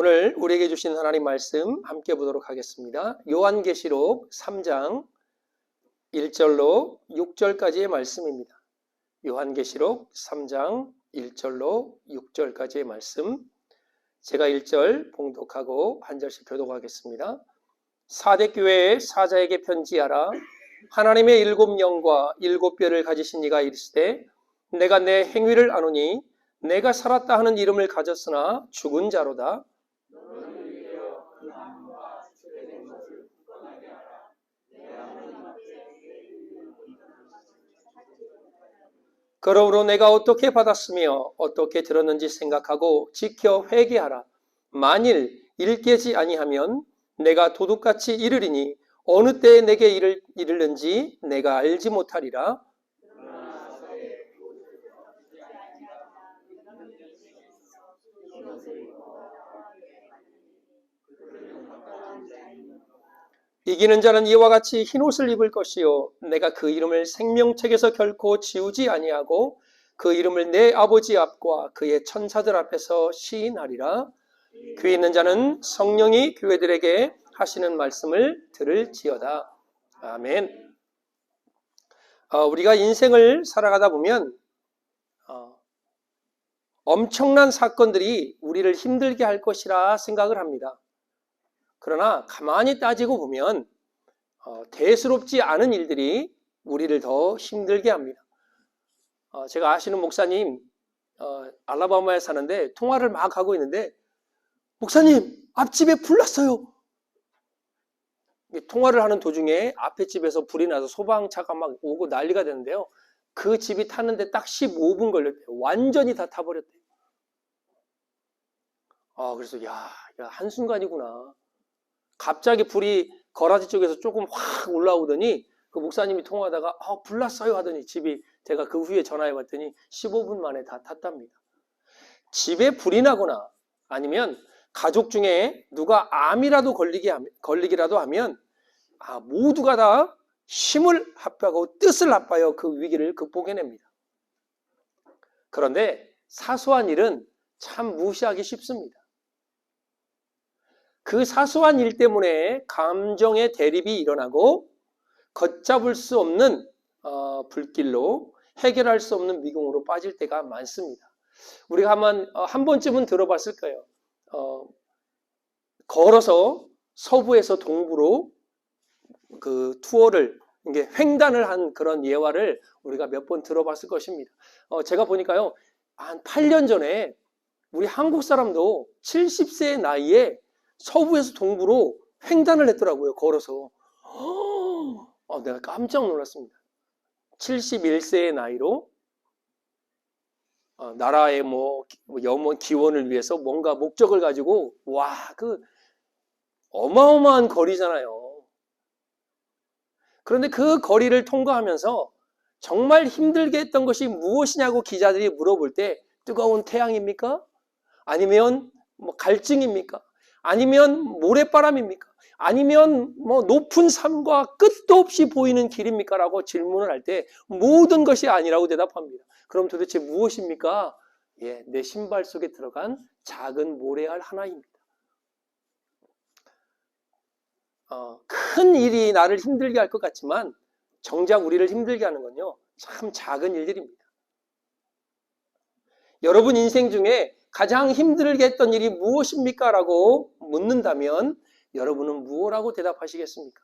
오늘 우리에게 주신 하나님 말씀 함께 보도록 하겠습니다. 요한계시록 3장 1절로 6절까지의 말씀입니다. 요한계시록 3장 1절로 6절까지의 말씀, 제가 1절 봉독하고 한 절씩 교독하겠습니다. 사대교회의 사자에게 편지하라. 하나님의 7영과 7뼈를 가지신 이가 이르시되 내가 내 행위를 아노니 내가 살았다 하는 이름을 가졌으나 죽은 자로다. 그러므로 내가 어떻게 받았으며 어떻게 들었는지 생각하고 지켜 회개하라. 만일 일깨지 아니하면 내가 도둑같이 이르리니 어느 때에 내게 이르는지 내가 알지 못하리라. 이기는 자는 이와 같이 흰옷을 입을 것이요 내가 그 이름을 생명책에서 결코 지우지 아니하고 그 이름을 내 아버지 앞과 그의 천사들 앞에서 시인하리라. 귀 있는 자는 성령이 교회들에게 하시는 말씀을 들을지어다. 아멘. 우리가 인생을 살아가다 보면 엄청난 사건들이 우리를 힘들게 할 것이라 생각을 합니다. 그러나 가만히 따지고 보면 대수롭지 않은 일들이 우리를 더 힘들게 합니다. 제가 아시는 목사님 알라바마에 사는데 통화를 막 하고 있는데 목사님 앞집에 불 났어요. 통화를 하는 도중에 앞에 집에서 불이 나서 소방차가 막 오고 난리가 되는데요. 그 집이 탔는데 딱 15분 걸렸대요. 완전히 다 타버렸대요. 그래서 야 한순간이구나. 갑자기 불이 거라지 쪽에서 조금 확 올라오더니 그 목사님이 통화하다가 불 났어요 하더니 집이, 제가 그 후에 전화해 봤더니 15분 만에 다 탔답니다. 집에 불이 나거나 아니면 가족 중에 누가 암이라도 걸리기라도 하면 모두가 다 힘을 합하고 뜻을 합하여 그 위기를 극복해냅니다. 그런데 사소한 일은 참 무시하기 쉽습니다. 그 사소한 일 때문에 감정의 대립이 일어나고 걷잡을 수 없는 불길로 해결할 수 없는 미궁으로 빠질 때가 많습니다. 우리가 한 번쯤은 들어봤을 거예요. 걸어서 서부에서 동부로 그 투어를, 이게 횡단을 한 그런 예화를 우리가 몇 번 들어봤을 것입니다. 제가 보니까요, 한 8년 전에 우리 한국 사람도 70세의 나이에 서부에서 동부로 횡단을 했더라고요, 걸어서. 내가 깜짝 놀랐습니다. 71세의 나이로 나라의 염원 기원을 위해서 뭔가 목적을 가지고, 그 어마어마한 거리잖아요. 그런데 그 거리를 통과하면서 정말 힘들게 했던 것이 무엇이냐고 기자들이 물어볼 때 뜨거운 태양입니까? 아니면 갈증입니까? 아니면 모래바람입니까? 아니면 높은 산과 끝도 없이 보이는 길입니까? 라고 질문을 할 때 모든 것이 아니라고 대답합니다. 그럼 도대체 무엇입니까? 내 신발 속에 들어간 작은 모래알 하나입니다. 큰 일이 나를 힘들게 할 것 같지만 정작 우리를 힘들게 하는 건요, 참 작은 일들입니다. 여러분 인생 중에 가장 힘들게 했던 일이 무엇입니까? 라고 묻는다면 여러분은 무엇라고 대답하시겠습니까?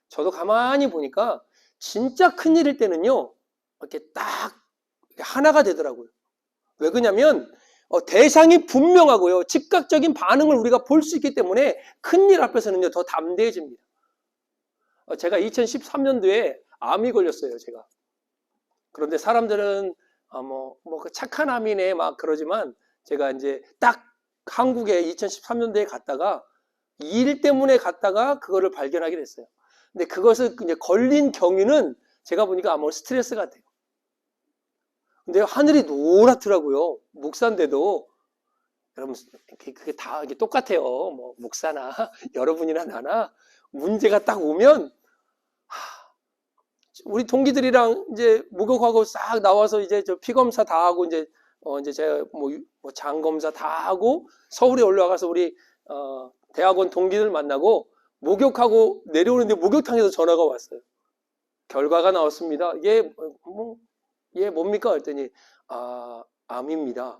저도 가만히 보니까 진짜 큰일일 때는요, 이렇게 딱 하나가 되더라고요. 왜 그러냐면 대상이 분명하고요, 즉각적인 반응을 우리가 볼 수 있기 때문에 큰일 앞에서는요 더 담대해집니다. 제가 2013년도에 암이 걸렸어요, 제가. 그런데 사람들은 착한 암이네 막 그러지만, 제가 이제 딱 한국에 2013년도에 갔다가 일 때문에 갔다가 그거를 발견하게 됐어요. 근데 그것을 이제 걸린 경위는 제가 보니까 스트레스 같아요. 근데 하늘이 노랗더라고요. 목사인데도. 여러분, 그게 다 똑같아요. 목사나 여러분이나 나나 문제가 딱 오면 우리 동기들이랑 이제 목욕하고 싹 나와서 이제 저 피검사 다 하고 이제 이제 제가 뭐 장검사 다 하고 서울에 올라가서 우리 대학원 동기들 만나고 목욕하고 내려오는데 목욕탕에서 전화가 왔어요. 결과가 나왔습니다. 얘 뭡니까? 했더니 암입니다.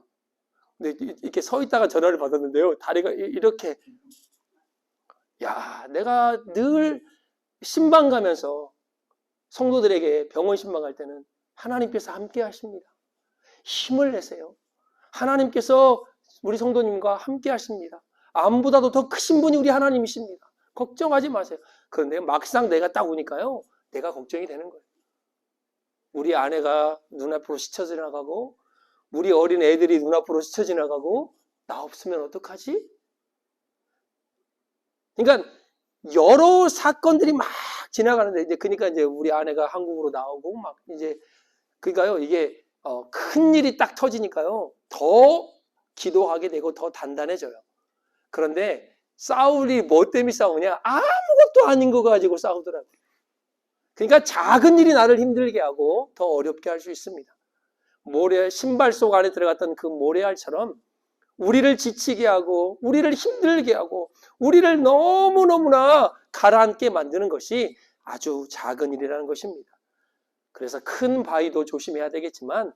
근데 이렇게 서 있다가 전화를 받았는데요. 다리가 이렇게. 야, 내가 늘 신방 가면서 성도들에게 병원 신방 갈 때는 하나님께서 함께 하십니다. 힘을 내세요. 하나님께서 우리 성도님과 함께 하십니다. 암보다도 더 크신 분이 우리 하나님이십니다. 걱정하지 마세요. 그런데 막상 내가 딱 오니까요, 내가 걱정이 되는 거예요. 우리 아내가 눈앞으로 스쳐 지나가고 우리 어린 애들이 눈앞으로 스쳐 지나가고 나 없으면 어떡하지? 그러니까 여러 사건들이 막 지나가는데 그러니까 이제 우리 아내가 한국으로 나오고 막 이제 그러니까요, 이게 큰 일이 딱 터지니까요, 더 기도하게 되고 더 단단해져요. 그런데 싸울이 뭐 때문에 싸우냐? 아무것도 아닌 거 가지고 싸우더라고요. 그러니까 작은 일이 나를 힘들게 하고 더 어렵게 할 수 있습니다. 신발 속 안에 들어갔던 그 모래알처럼 우리를 지치게 하고 우리를 힘들게 하고 우리를 너무너무나 가라앉게 만드는 것이 아주 작은 일이라는 것입니다. 그래서 큰 바위도 조심해야 되겠지만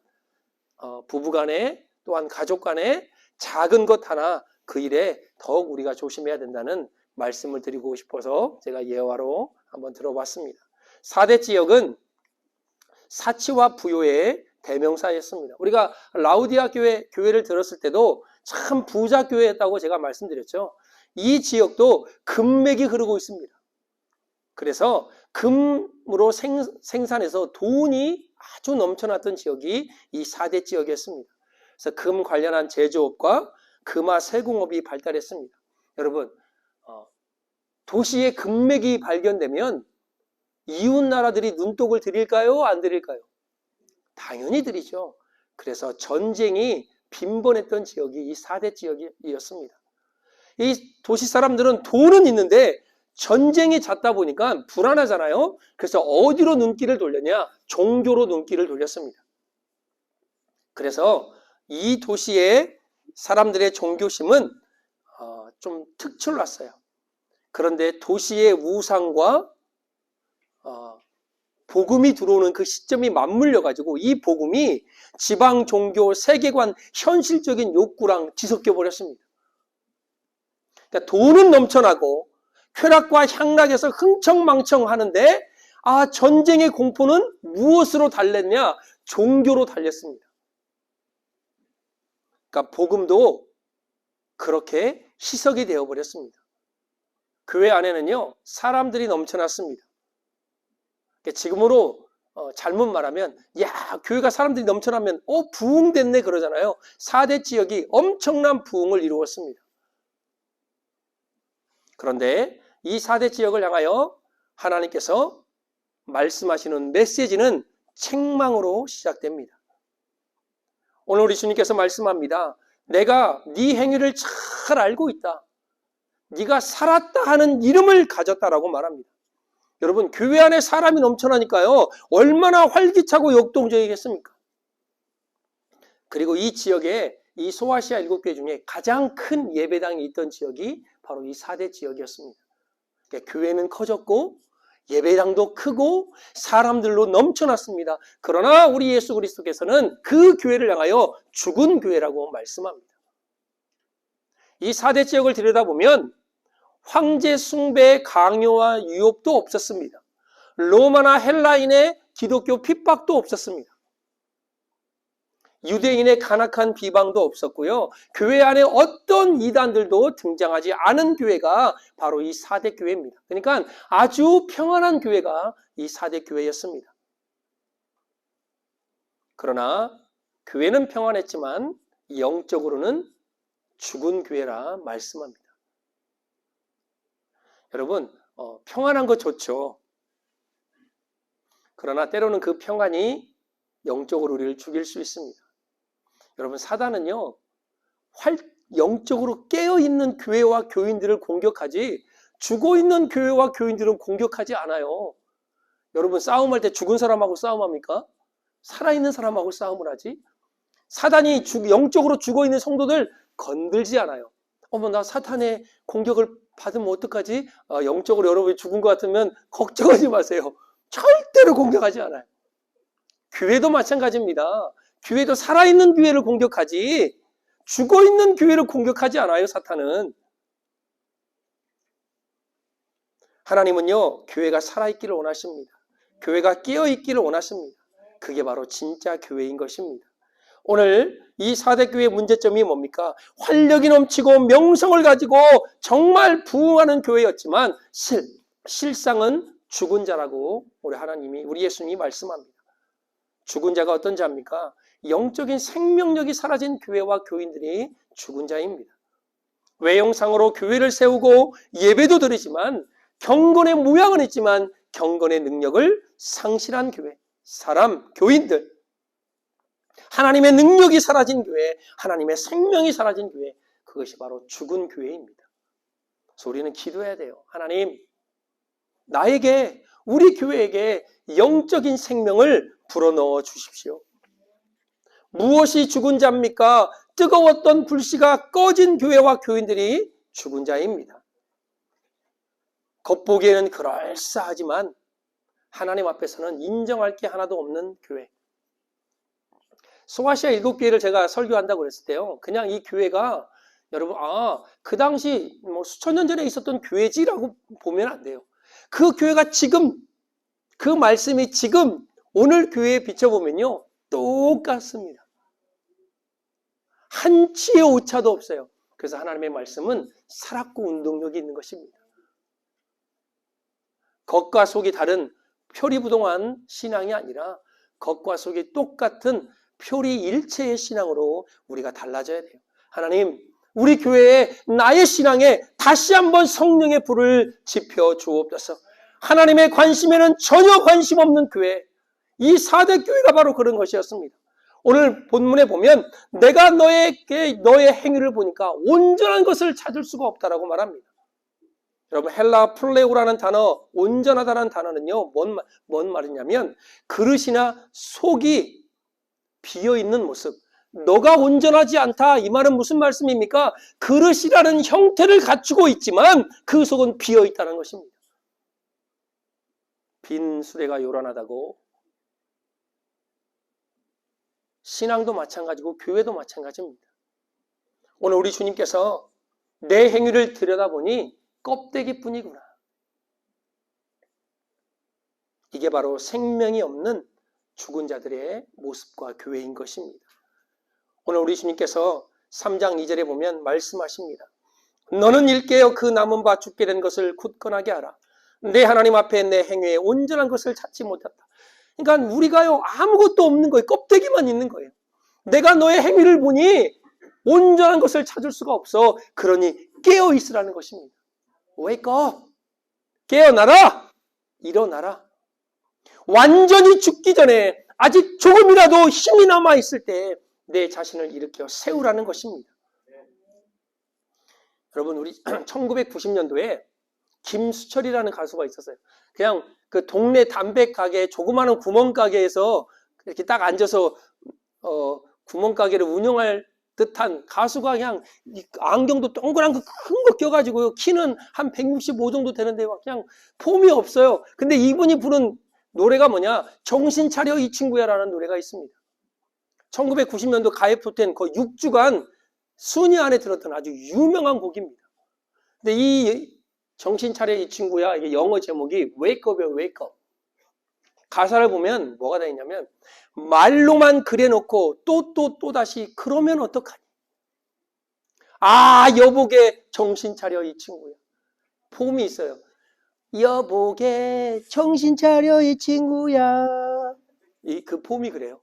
부부간에 또한 가족간에 작은 것 하나 그 일에 더욱 우리가 조심해야 된다는 말씀을 드리고 싶어서 제가 예화로 한번 들어봤습니다. 4대 지역은 사치와 부요의 대명사였습니다. 우리가 라우디아 교회를 들었을 때도 참 부자 교회였다고 제가 말씀드렸죠. 이 지역도 금맥이 흐르고 있습니다. 그래서 금으로 생산해서 돈이 아주 넘쳐났던 지역이 이 4대 지역이었습니다. 그래서 금 관련한 제조업과 금화 세공업이 발달했습니다. 여러분, 도시에 금맥이 발견되면 이웃 나라들이 눈독을 들일까요? 안 들일까요? 당연히 들이죠. 그래서 전쟁이 빈번했던 지역이 이 4대 지역이었습니다. 이 도시 사람들은 돈은 있는데 전쟁이 잦다 보니까 불안하잖아요. 그래서 어디로 눈길을 돌렸냐? 종교로 눈길을 돌렸습니다. 그래서 이 도시의 사람들의 종교심은 좀 특출났어요. 그런데 도시의 우상과 복음이 들어오는 그 시점이 맞물려 가지고 이 복음이 지방 종교, 세계관, 현실적인 욕구랑 뒤섞여 버렸습니다. 그러니까 돈은 넘쳐나고 쾌락과 향락에서 흥청망청 하는데 전쟁의 공포는 무엇으로 달랬냐? 종교로 달렸습니다. 그러니까 복음도 그렇게 희석이 되어버렸습니다. 교회 안에는요, 사람들이 넘쳐났습니다. 지금으로 잘못 말하면 교회가 사람들이 넘쳐나면 부흥됐네 그러잖아요. 4대 지역이 엄청난 부흥을 이루었습니다. 그런데 이 4대 지역을 향하여 하나님께서 말씀하시는 메시지는 책망으로 시작됩니다. 오늘 우리 주님께서 말씀합니다. 내가 네 행위를 잘 알고 있다. 네가 살았다 하는 이름을 가졌다라고 말합니다. 여러분, 교회 안에 사람이 넘쳐나니까요, 얼마나 활기차고 역동적이겠습니까? 그리고 이 지역에 이 소아시아 7개 중에 가장 큰 예배당이 있던 지역이 바로 이 4대 지역이었습니다. 그러니까 교회는 커졌고 예배당도 크고 사람들로 넘쳐났습니다. 그러나 우리 예수 그리스도께서는 그 교회를 향하여 죽은 교회라고 말씀합니다. 이 4대 지역을 들여다보면 황제 숭배의 강요와 유혹도 없었습니다. 로마나 헬라인의 기독교 핍박도 없었습니다. 유대인의 간악한 비방도 없었고요. 교회 안에 어떤 이단들도 등장하지 않은 교회가 바로 이 4대 교회입니다. 그러니까 아주 평안한 교회가 이 4대 교회였습니다. 그러나 교회는 평안했지만 영적으로는 죽은 교회라 말씀합니다. 여러분, 평안한 거 좋죠. 그러나 때로는 그 평안이 영적으로 우리를 죽일 수 있습니다. 여러분, 사단은요, 영적으로 깨어있는 교회와 교인들을 공격하지 죽어있는 교회와 교인들은 공격하지 않아요. 여러분, 싸움할 때 죽은 사람하고 싸움합니까? 살아있는 사람하고 싸움을 하지? 사단이 영적으로 죽어있는 성도들 건들지 않아요. 어머, 나 사탄의 공격을 받으면 어떡하지? 영적으로 여러분이 죽은 것 같으면 걱정하지 마세요. 절대로 공격하지 않아요. 교회도 마찬가지입니다. 교회도 살아있는 교회를 공격하지 죽어있는 교회를 공격하지 않아요, 사탄은. 하나님은요, 교회가 살아있기를 원하십니다. 교회가 깨어있기를 원하십니다. 그게 바로 진짜 교회인 것입니다. 오늘 이 4대 교회의 문제점이 뭡니까? 활력이 넘치고 명성을 가지고 정말 부흥하는 교회였지만 실상은 죽은 자라고 우리 예수님이 말씀합니다. 죽은 자가 어떤 자입니까? 영적인 생명력이 사라진 교회와 교인들이 죽은 자입니다. 외형상으로 교회를 세우고 예배도 드리지만 경건의 모양은 있지만 경건의 능력을 상실한 교회, 교인들, 하나님의 능력이 사라진 교회, 하나님의 생명이 사라진 교회, 그것이 바로 죽은 교회입니다. 그래서 우리는 기도해야 돼요. 하나님, 나에게, 우리 교회에게 영적인 생명을 불어넣어 주십시오. 무엇이 죽은 자입니까? 뜨거웠던 불씨가 꺼진 교회와 교인들이 죽은 자입니다. 겉보기에는 그럴싸하지만 하나님 앞에서는 인정할 게 하나도 없는 교회. 소아시아 7교회를 제가 설교한다고 그랬을 때요, 그냥 이 교회가 여러분 그 당시 수천 년 전에 있었던 교회지라고 보면 안 돼요. 그 교회가 지금, 그 말씀이 지금 오늘 교회에 비춰보면요 똑같습니다. 한치의 오차도 없어요. 그래서 하나님의 말씀은 살았고 운동력이 있는 것입니다. 겉과 속이 다른 표리부동한 신앙이 아니라 겉과 속이 똑같은 표리일체의 신앙으로 우리가 달라져야 돼요. 하나님, 우리 교회에 나의 신앙에 다시 한번 성령의 불을 지펴 주옵소서. 하나님의 관심에는 전혀 관심 없는 교회, 이 4대 교회가 바로 그런 것이었습니다. 오늘 본문에 보면 내가 너의 행위를 보니까 온전한 것을 찾을 수가 없다라고 말합니다. 여러분, 헬라 플레오라는 단어, 온전하다는 단어는요, 뭔 말이냐면 그릇이나 속이 비어있는 모습, 너가 온전하지 않다, 이 말은 무슨 말씀입니까? 그릇이라는 형태를 갖추고 있지만 그 속은 비어있다는 것입니다. 빈 수레가 요란하다고. 신앙도 마찬가지고 교회도 마찬가지입니다. 오늘 우리 주님께서 내 행위를 들여다보니 껍데기뿐이구나. 이게 바로 생명이 없는 죽은 자들의 모습과 교회인 것입니다. 오늘 우리 주님께서 3장 2절에 보면 말씀하십니다. 너는 일깨어 그 남은 바 죽게 된 것을 굳건하게 하라. 내 하나님 앞에 내 행위에 온전한 것을 찾지 못했다. 그러니까 우리가요 아무것도 없는 거예요. 껍데기만 있는 거예요. 내가 너의 행위를 보니 온전한 것을 찾을 수가 없어. 그러니 깨어 있으라는 것입니다. Wake up. 깨어나라. 일어나라. 완전히 죽기 전에 아직 조금이라도 힘이 남아있을 때 내 자신을 일으켜 세우라는 것입니다. 여러분, 우리 1990년도에 김수철이라는 가수가 있었어요. 그냥 그 동네 담배 가게, 조그마한 구멍가게에서 이렇게 딱 앉아서 구멍가게를 운영할 듯한 가수가 그냥 안경도 동그란 거 큰 거 껴가지고 키는 한 165 정도 되는데 그냥 폼이 없어요. 근데 이분이 부른 노래가 뭐냐? 정신 차려 이 친구야 라는 노래가 있습니다. 1990년도 가요톱10 그 6주간 순위 안에 들었던 아주 유명한 곡입니다. 근데 이 정신 차려 이 친구야, 이게 영어 제목이 Wake Up이에요, Wake Up. 가사를 보면 뭐가 다 있냐면 말로만 그래놓고 또 다시 그러면 어떡하니? 여보게 정신 차려 이 친구야. 폼이 있어요. 여보게 정신 차려 이 친구야. 그 폼이 그래요.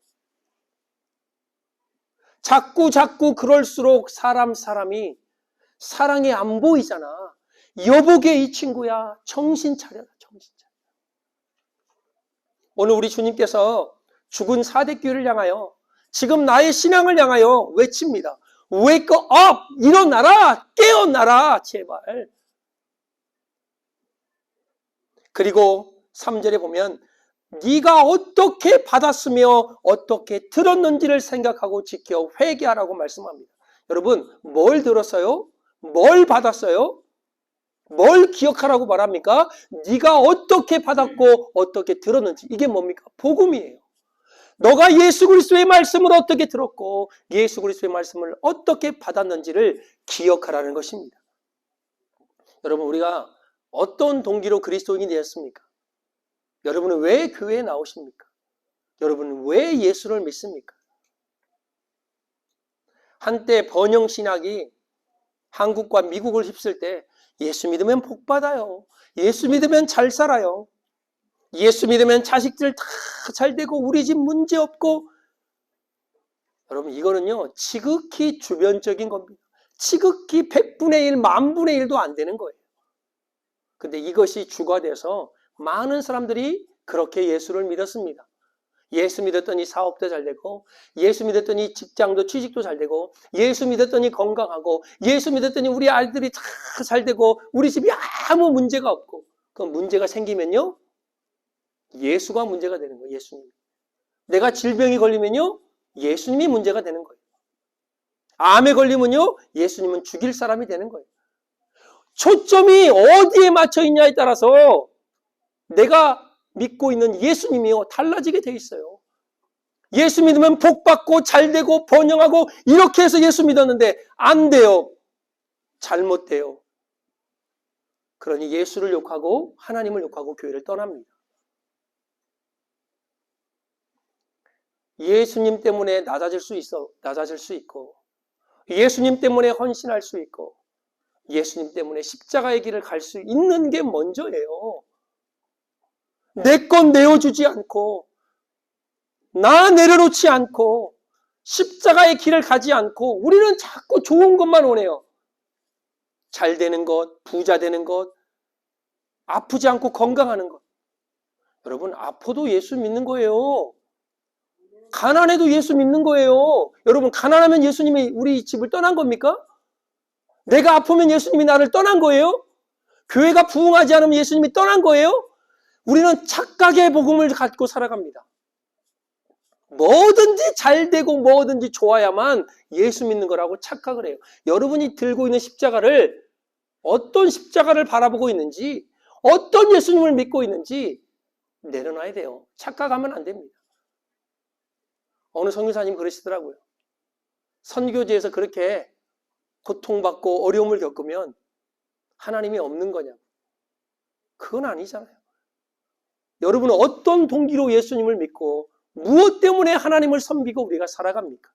자꾸 그럴수록 사람이 사랑이 안 보이잖아. 여보게 이 친구야 정신 차려라, 정신 차려. 오늘 우리 주님께서 죽은 4대 교회를 향하여 지금 나의 신앙을 향하여 외칩니다. Wake up! 일어나라! 깨어나라! 제발. 그리고 3절에 보면 네가 어떻게 받았으며 어떻게 들었는지를 생각하고 지켜 회개하라고 말씀합니다. 여러분, 뭘 들었어요? 뭘 받았어요? 뭘 기억하라고 말합니까? 네가 어떻게 받았고 어떻게 들었는지. 이게 뭡니까? 복음이에요. 너가 예수 그리스도의 말씀을 어떻게 들었고 예수 그리스도의 말씀을 어떻게 받았는지를 기억하라는 것입니다. 여러분, 우리가 어떤 동기로 그리스도인이 되었습니까? 여러분은 왜 교회에 나오십니까? 여러분은 왜 예수를 믿습니까? 한때 번영신학이 한국과 미국을 휩쓸 때 예수 믿으면 복 받아요. 예수 믿으면 잘 살아요. 예수 믿으면 자식들 다 잘 되고 우리 집 문제 없고. 여러분, 이거는요 지극히 주변적인 겁니다. 지극히 100분의 1, 만분의 1도 안 되는 거예요. 근데 이것이 주가 돼서 많은 사람들이 그렇게 예수를 믿었습니다. 예수 믿었더니 사업도 잘 되고, 예수 믿었더니 직장도 취직도 잘 되고, 예수 믿었더니 건강하고, 예수 믿었더니 우리 아이들이 다 잘 되고, 우리 집이 아무 문제가 없고. 그 문제가 생기면요 예수가 문제가 되는 거예요. 예수님. 내가 질병이 걸리면요 예수님이 문제가 되는 거예요. 암에 걸리면요 예수님은 죽일 사람이 되는 거예요. 초점이 어디에 맞춰 있냐에 따라서 내가 믿고 있는 예수님이요 달라지게 돼 있어요. 예수 믿으면 복 받고 잘 되고 번영하고 이렇게 해서 예수 믿었는데 안 돼요. 잘못돼요. 그러니 예수를 욕하고 하나님을 욕하고 교회를 떠납니다. 예수님 때문에 낮아질 수 있고, 예수님 때문에 헌신할 수 있고, 예수님 때문에 십자가의 길을 갈 수 있는 게 먼저예요. 내 건 내어주지 않고, 나 내려놓지 않고, 십자가의 길을 가지 않고, 우리는 자꾸 좋은 것만 원해요. 잘 되는 것, 부자 되는 것, 아프지 않고 건강하는 것. 여러분, 아파도 예수 믿는 거예요. 가난해도 예수 믿는 거예요. 여러분, 가난하면 예수님이 우리 집을 떠난 겁니까? 내가 아프면 예수님이 나를 떠난 거예요? 교회가 부흥하지 않으면 예수님이 떠난 거예요? 우리는 착각의 복음을 갖고 살아갑니다. 뭐든지 잘 되고 뭐든지 좋아야만 예수 믿는 거라고 착각을 해요. 여러분이 들고 있는 십자가를 어떤 십자가를 바라보고 있는지, 어떤 예수님을 믿고 있는지 내려놔야 돼요. 착각하면 안 됩니다. 어느 선교사님 그러시더라고요. 선교지에서 그렇게 고통받고 어려움을 겪으면 하나님이 없는 거냐고. 그건 아니잖아요. 여러분은 어떤 동기로 예수님을 믿고 무엇 때문에 하나님을 섬기고 우리가 살아갑니까?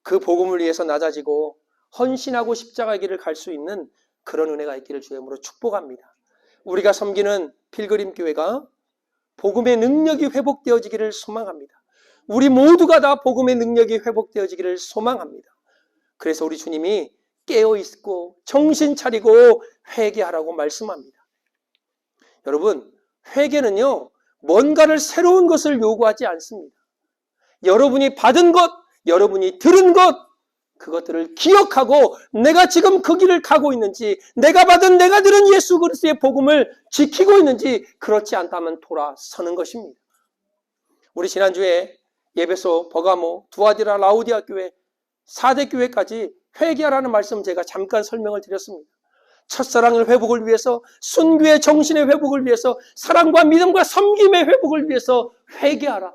그 복음을 위해서 낮아지고 헌신하고 십자가의 길을 갈 수 있는 그런 은혜가 있기를 주의 이름으로 축복합니다. 우리가 섬기는 필그림 교회가 복음의 능력이 회복되어지기를 소망합니다. 우리 모두가 다 복음의 능력이 회복되어지기를 소망합니다. 그래서 우리 주님이 깨어있고 정신 차리고 회개하라고 말씀합니다. 여러분, 회개는요 뭔가를 새로운 것을 요구하지 않습니다. 여러분이 받은 것, 여러분이 들은 것, 그것들을 기억하고 내가 지금 그 길을 가고 있는지, 내가 받은 내가 들은 예수 그리스도의 복음을 지키고 있는지, 그렇지 않다면 돌아서는 것입니다. 우리 지난주에 예배소, 버가모, 두아디라, 라우디아 교회, 4대 교회까지 회개하라는 말씀 제가 잠깐 설명을 드렸습니다. 첫사랑의 회복을 위해서, 순교의 정신의 회복을 위해서, 사랑과 믿음과 섬김의 회복을 위해서 회개하라.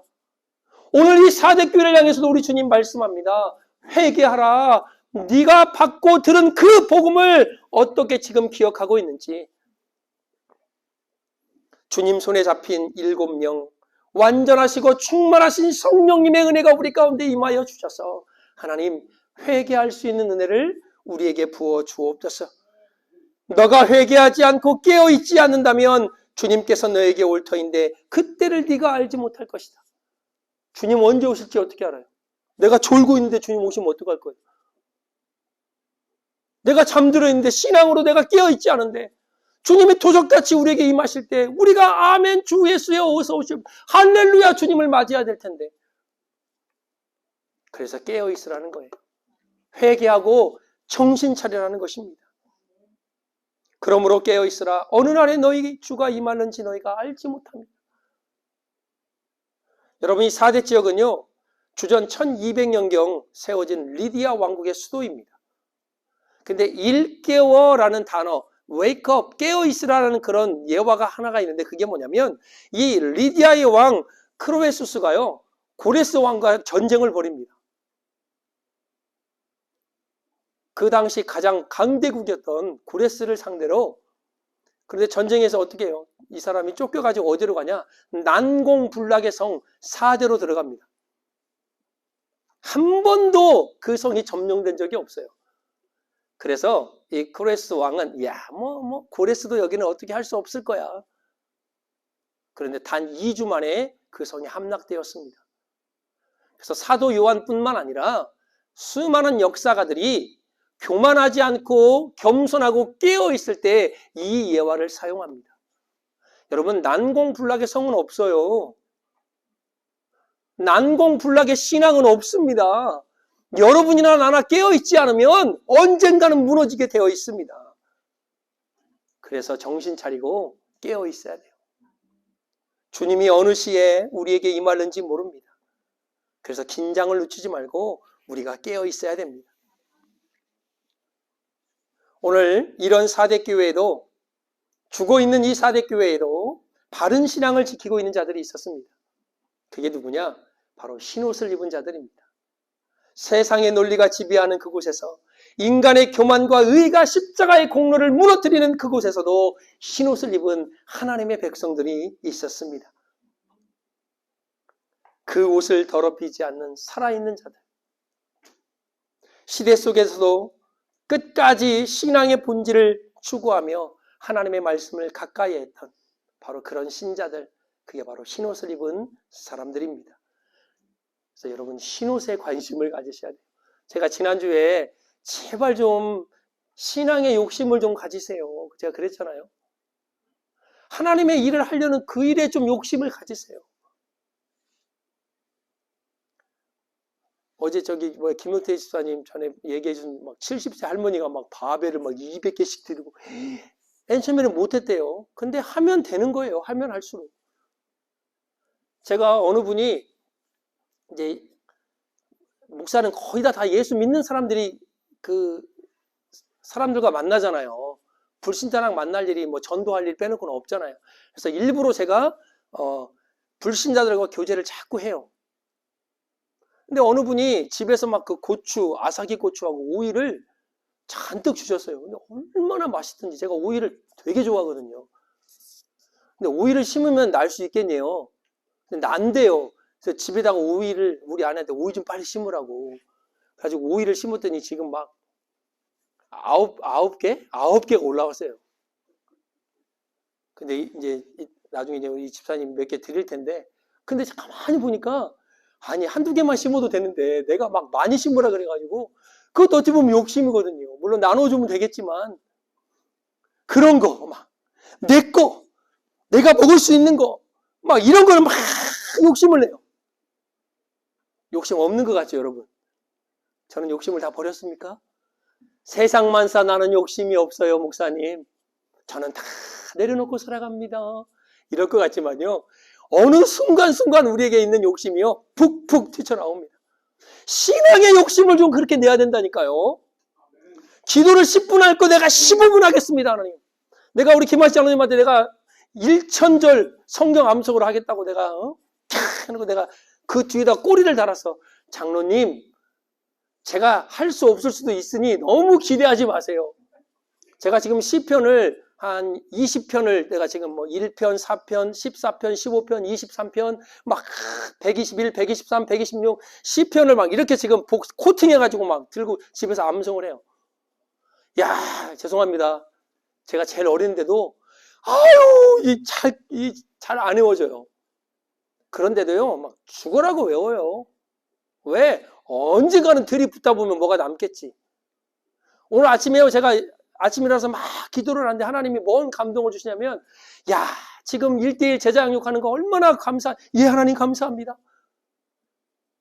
오늘 이 4대 교회를 향해서도 우리 주님 말씀합니다. 회개하라. 네가 받고 들은 그 복음을 어떻게 지금 기억하고 있는지. 주님 손에 잡힌 7명, 완전하시고 충만하신 성령님의 은혜가 우리 가운데 임하여 주셔서 하나님 회개할 수 있는 은혜를 우리에게 부어 주옵소서. 너가 회개하지 않고 깨어있지 않는다면 주님께서 너에게 올 터인데 그때를 네가 알지 못할 것이다. 주님 언제 오실지 어떻게 알아요? 내가 졸고 있는데 주님 오시면 어떡할 거예요? 내가 잠들어 있는데, 신앙으로 내가 깨어있지 않은데 주님이 도적같이 우리에게 임하실 때 우리가 아멘 주 예수여 어서 오시오 할렐루야 주님을 맞이해야 될 텐데. 그래서 깨어있으라는 거예요. 회개하고 정신 차리라는 것입니다. 그러므로 깨어있으라. 어느 날에 너희 주가 임하는지 너희가 알지 못합니다. 여러분, 이 4대 지역은요, 주전 1200년경 세워진 리디아 왕국의 수도입니다. 근데 일깨워라는 단어, wake up, 깨어있으라는 그런 예화가 하나가 있는데 그게 뭐냐면 이 리디아의 왕 크로에수스가요, 고레스 왕과 전쟁을 벌입니다. 그 당시 가장 강대국이었던 고레스를 상대로. 그런데 전쟁에서 어떻게 해요? 이 사람이 쫓겨가지고 어디로 가냐? 난공불락의 성 사대로 들어갑니다. 한 번도 그 성이 점령된 적이 없어요. 그래서 이 고레스 왕은 고레스도 여기는 어떻게 할 수 없을 거야. 그런데 단 2주 만에 그 성이 함락되었습니다. 그래서 사도 요한뿐만 아니라 수많은 역사가들이 교만하지 않고 겸손하고 깨어있을 때 이 예화를 사용합니다. 여러분, 난공불락의 성은 없어요. 난공불락의 신앙은 없습니다. 여러분이나 나나 깨어있지 않으면 언젠가는 무너지게 되어 있습니다. 그래서 정신 차리고 깨어있어야 돼요. 주님이 어느 시에 우리에게 임하는지 모릅니다. 그래서 긴장을 늦추지 말고 우리가 깨어있어야 됩니다. 오늘 이런 4대 교회에도, 죽어있는 이 4대 교회에도 바른 신앙을 지키고 있는 자들이 있었습니다. 그게 누구냐? 바로 흰옷을 입은 자들입니다. 세상의 논리가 지배하는 그곳에서, 인간의 교만과 의가 십자가의 공로를 무너뜨리는 그곳에서도 흰옷을 입은 하나님의 백성들이 있었습니다. 그 옷을 더럽히지 않는 살아있는 자들. 시대 속에서도 끝까지 신앙의 본질을 추구하며 하나님의 말씀을 가까이 했던 바로 그런 신자들, 그게 바로 흰옷을 입은 사람들입니다. 그래서 여러분, 흰옷에 관심을 가지셔야 돼요. 제가 지난주에 제발 좀 신앙의 욕심을 좀 가지세요. 제가 그랬잖아요. 하나님의 일을 하려는 그 일에 좀 욕심을 가지세요. 어제 김용태 집사님 전에 얘기해 준 70세 할머니가 바벨을 200개씩 들고, 맨 처음에는 못했대요. 근데 하면 되는 거예요. 하면 할수록. 제가 어느 분이, 이제 목사는 거의 다 예수 믿는 사람들이 그 사람들과 만나잖아요. 불신자랑 만날 일이 전도할 일 빼놓고는 없잖아요. 그래서 일부러 제가 불신자들과 교제를 자꾸 해요. 근데 어느 분이 집에서 그 고추, 아사기 고추하고 오이를 잔뜩 주셨어요. 근데 얼마나 맛있든지, 제가 오이를 되게 좋아하거든요. 근데 오이를 심으면 날 수 있겠네요. 근데 난대요. 그래서 집에다가 오이를, 우리 아내한테 오이 좀 빨리 심으라고. 그래가지고 오이를 심었더니 지금 아홉 개가 올라왔어요. 근데 이제 나중에 이제 이 집사님 몇 개 드릴 텐데, 근데 가만히 보니까, 아니, 한두 개만 심어도 되는데 내가 많이 심으라 그래가지고, 그것도 어찌 보면 욕심이거든요. 물론 나눠주면 되겠지만, 그런 거, 내 거, 내가 먹을 수 있는 거, 이런 거를 욕심을 내요. 욕심 없는 것 같죠, 여러분? 저는 욕심을 다 버렸습니까? 세상 만사 나는 욕심이 없어요, 목사님. 저는 다 내려놓고 살아갑니다. 이럴 것 같지만요, 어느 순간순간 우리에게 있는 욕심이요, 푹푹 튀쳐나옵니다. 신앙의 욕심을 좀 그렇게 내야 된다니까요. 기도를 10분 할 거 내가 15분 하겠습니다, 하나님. 내가 우리 김하시 장로님한테 내가 1000절 성경 암송으로 하겠다고 내가 해놓고 내가 그 뒤에다 꼬리를 달았어. 장로님, 제가 할 수 없을 수도 있으니 너무 기대하지 마세요. 제가 지금 시편을 한 20편을 내가 지금 1편, 4편, 14편, 15편, 23편, 121, 123, 126, 시편을 이렇게 지금 코팅해가지고 들고 집에서 암송을 해요. 야, 죄송합니다. 제가 제일 어린데도, 잘 안 외워져요. 그런데도요, 죽어라고 외워요. 왜? 언젠가는 들이붓다 보면 뭐가 남겠지. 오늘 아침에요, 제가 아침이라서 기도를 하는데 하나님이 뭔 감동을 주시냐면, 야, 지금 1:1 제자 양육하는 거 얼마나 예, 하나님 감사합니다.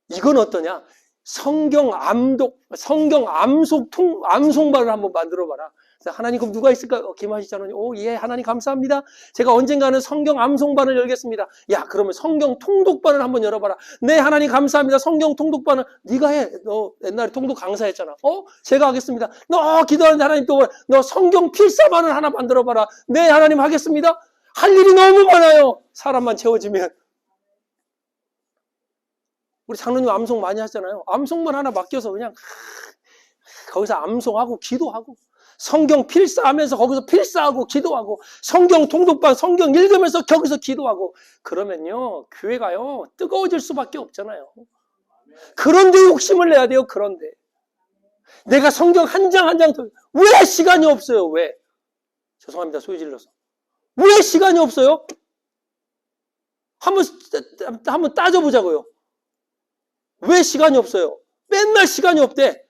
이건 어떠냐? 성경 암독, 성경 암송반을 한번 만들어봐라. 하나님 그럼 누가 있을까? 김하시잖아요. 예, 하나님 감사합니다. 제가 언젠가는 성경 암송반을 열겠습니다. 야, 그러면 성경 통독반을 한번 열어봐라. 네, 하나님 감사합니다. 성경 통독반을 네가 해. 너 옛날에 통독 강사했잖아. 제가 하겠습니다. 너 기도하는데 하나님 또 너 성경 필사반을 하나 만들어봐라. 네, 하나님 하겠습니다. 할 일이 너무 많아요. 사람만 채워지면. 우리 장로님 암송 많이 하잖아요. 암송만 하나 맡겨서 그냥 거기서 암송하고 기도하고 성경 필사하면서 거기서 필사하고 기도하고 성경 통독반 성경 읽으면서 거기서 기도하고 그러면요 교회가요 뜨거워질 수밖에 없잖아요. 그런데 욕심을 내야 돼요. 그런데 내가 성경 한 장 한 장 왜 시간이 없어요? 왜? 죄송합니다. 소리 질러서 왜 시간이 없어요? 한번 따져보자고요. 왜 시간이 없어요? 맨날 시간이 없대.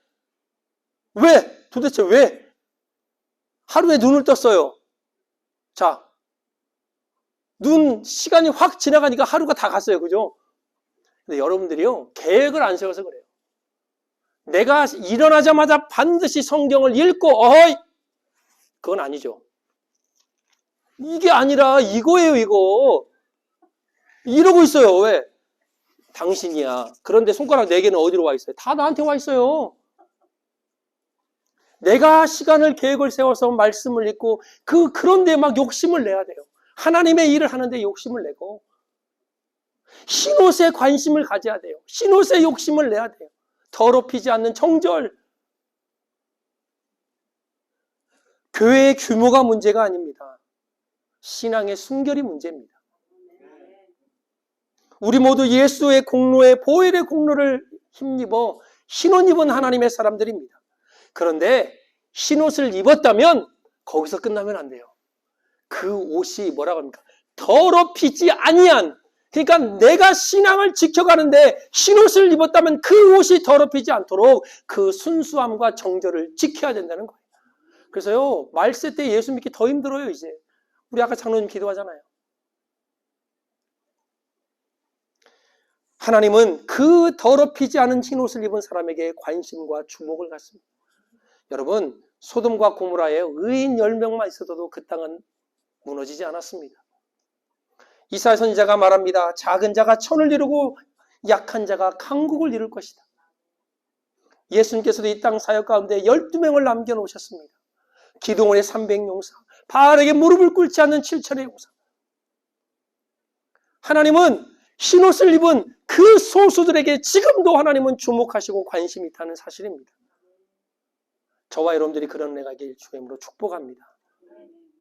왜? 도대체 왜? 하루에 눈을 떴어요. 자, 시간이 확 지나가니까 하루가 다 갔어요. 그죠? 근데 여러분들이요, 계획을 안 세워서 그래요. 내가 일어나자마자 반드시 성경을 읽고, 그건 아니죠. 이게 아니라 이거예요, 이거. 이러고 있어요. 왜? 당신이야. 그런데 손가락 4개는 어디로 와 있어요? 다 나한테 와 있어요. 내가 시간을 계획을 세워서 말씀을 읽고 그런데 막 욕심을 내야 돼요. 하나님의 일을 하는데 욕심을 내고 흰옷에 관심을 가져야 돼요. 흰옷에 욕심을 내야 돼요. 더럽히지 않는 정절. 교회의 규모가 문제가 아닙니다. 신앙의 순결이 문제입니다. 우리 모두 예수의 공로에 보혈의 공로를 힘입어 흰옷 입은 하나님의 사람들입니다. 그런데 흰옷을 입었다면 거기서 끝나면 안 돼요. 그 옷이 뭐라고 합니까? 더럽히지 아니한, 그러니까 내가 신앙을 지켜가는데 흰옷을 입었다면 그 옷이 더럽히지 않도록 그 순수함과 정절을 지켜야 된다는 거예요. 그래서요, 말세 때 예수 믿기 더 힘들어요. 이제 우리 아까 장로님 기도하잖아요. 하나님은 그 더럽히지 않은 흰옷을 입은 사람에게 관심과 주목을 갖습니다. 여러분, 소돔과 고모라에 의인 10명만 있어도 그 땅은 무너지지 않았습니다. 이사야 선지자가 말합니다. 작은 자가 천을 이루고 약한 자가 강국을 이룰 것이다. 예수님께서도 이 땅 사역 가운데 12명을 남겨놓으셨습니다. 기드온의 300용사, 바알에게 무릎을 꿇지 않는 7천의 용사. 하나님은 흰옷을 입은 그 소수들에게 지금도 하나님은 주목하시고 관심이 있다는 사실입니다. 저와 여러분들이 그런 은혜가 있길 주님으로 축복합니다.